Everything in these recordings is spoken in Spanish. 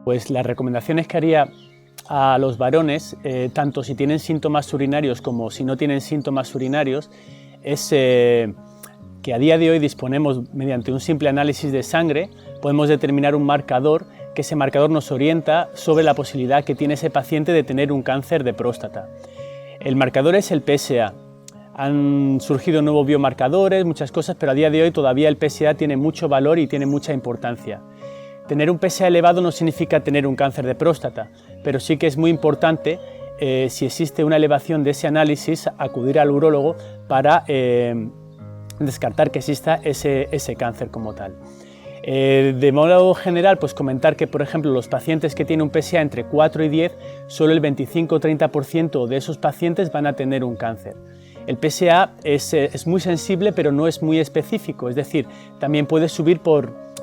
Pues las recomendaciones que haría a los varones, tanto si tienen síntomas urinarios como si no tienen síntomas urinarios, es que a día de hoy disponemos, mediante un simple análisis de sangre, podemos determinar un marcador, que ese marcador nos orienta sobre la posibilidad que tiene ese paciente de tener un cáncer de próstata. El marcador es el PSA. Han surgido nuevos biomarcadores, muchas cosas, pero a día de hoy todavía el PSA tiene mucho valor y tiene mucha importancia. Tener un PSA elevado no significa tener un cáncer de próstata, pero sí que es muy importante, si existe una elevación de ese análisis, acudir al urólogo para descartar que exista ese cáncer como tal. De modo general, pues comentar que, por ejemplo, los pacientes que tienen un PSA entre 4 y 10, solo el 25-30% de esos pacientes van a tener un cáncer. El PSA es muy sensible, pero no es muy específico, es decir, también puede subir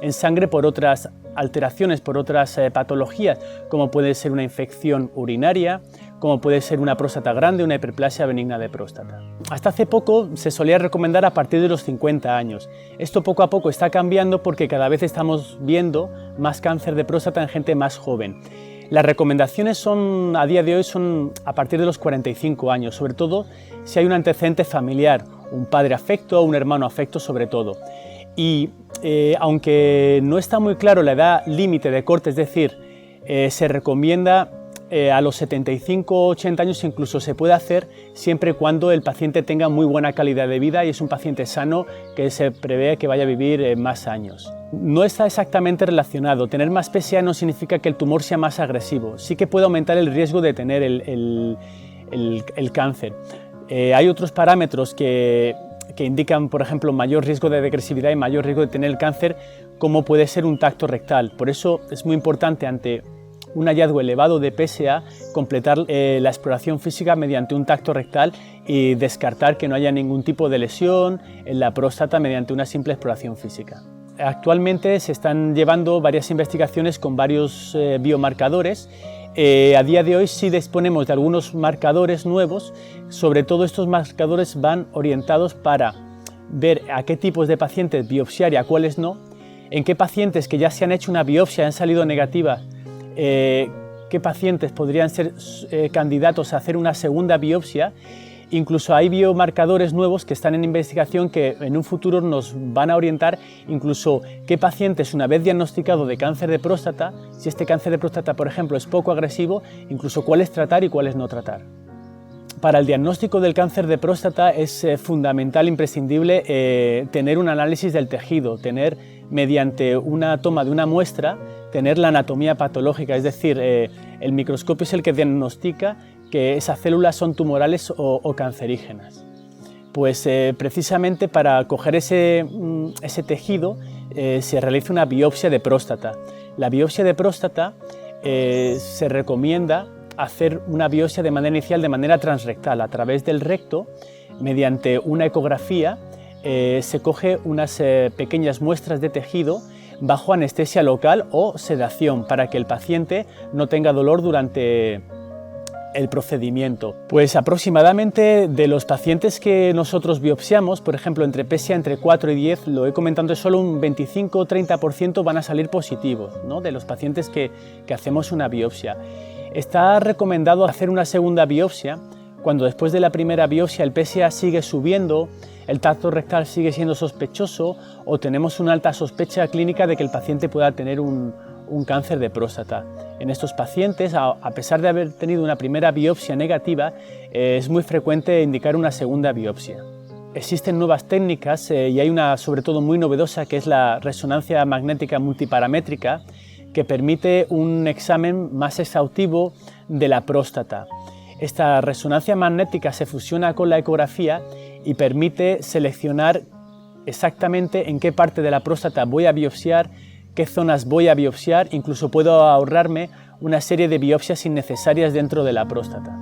en sangre por otras alteraciones, por otras patologías, como puede ser una infección urinaria, como puede ser una próstata grande, una hiperplasia benigna de próstata. Hasta hace poco se solía recomendar a partir de los 50 años. Esto poco a poco está cambiando porque cada vez estamos viendo más cáncer de próstata en gente más joven. Las recomendaciones a día de hoy son a partir de los 45 años, sobre todo si hay un antecedente familiar, un padre afecto o un hermano afecto sobre todo. Y aunque no está muy claro la edad límite de corte, es decir, se recomienda a los 75 o 80 años, incluso se puede hacer siempre y cuando el paciente tenga muy buena calidad de vida y es un paciente sano que se prevé que vaya a vivir más años. No está exactamente relacionado. Tener más PSA no significa que el tumor sea más agresivo, sí que puede aumentar el riesgo de tener el cáncer. Hay otros parámetros que indican, por ejemplo, mayor riesgo de agresividad y mayor riesgo de tener el cáncer, como puede ser un tacto rectal. Por eso es muy importante, ante un hallazgo elevado de PSA, completar la exploración física mediante un tacto rectal y descartar que no haya ningún tipo de lesión en la próstata mediante una simple exploración física. Actualmente se están llevando varias investigaciones con varios biomarcadores. A día de hoy sí disponemos de algunos marcadores nuevos. Sobre todo estos marcadores van orientados para ver a qué tipos de pacientes biopsiar y a cuáles no, en qué pacientes que ya se han hecho una biopsia y han salido negativas, qué pacientes podrían ser candidatos a hacer una segunda biopsia. Incluso hay biomarcadores nuevos que están en investigación que en un futuro nos van a orientar incluso qué pacientes, una vez diagnosticado de cáncer de próstata, si este cáncer de próstata, por ejemplo, es poco agresivo, incluso cuáles tratar y cuáles no tratar. Para el diagnóstico del cáncer de próstata es fundamental, imprescindible, tener un análisis del tejido, tener, mediante una toma de una muestra, tener la anatomía patológica, es decir, el microscopio es el que diagnostica que esas células son tumorales o cancerígenas. Pues precisamente para coger ese tejido se realiza una biopsia de próstata. La biopsia de próstata se recomienda hacer una biopsia de manera inicial, de manera transrectal, a través del recto, mediante una ecografía. Se coge unas pequeñas muestras de tejido bajo anestesia local o sedación para que el paciente no tenga dolor durante el procedimiento. Pues aproximadamente de los pacientes que nosotros biopsiamos, por ejemplo, entre PSA entre 4 y 10, lo he comentado, solo un 25 o 30% van a salir positivos, ¿no?, de los pacientes que hacemos una biopsia. Está recomendado hacer una segunda biopsia cuando después de la primera biopsia el PSA sigue subiendo, el tacto rectal sigue siendo sospechoso o tenemos una alta sospecha clínica de que el paciente pueda tener un cáncer de próstata. En estos pacientes, a pesar de haber tenido una primera biopsia negativa, es muy frecuente indicar una segunda biopsia. Existen nuevas técnicas y hay una sobre todo muy novedosa, que es la resonancia magnética multiparamétrica, que permite un examen más exhaustivo de la próstata. Esta resonancia magnética se fusiona con la ecografía y permite seleccionar exactamente en qué parte de la próstata voy a biopsiar, qué zonas voy a biopsiar, incluso puedo ahorrarme una serie de biopsias innecesarias dentro de la próstata.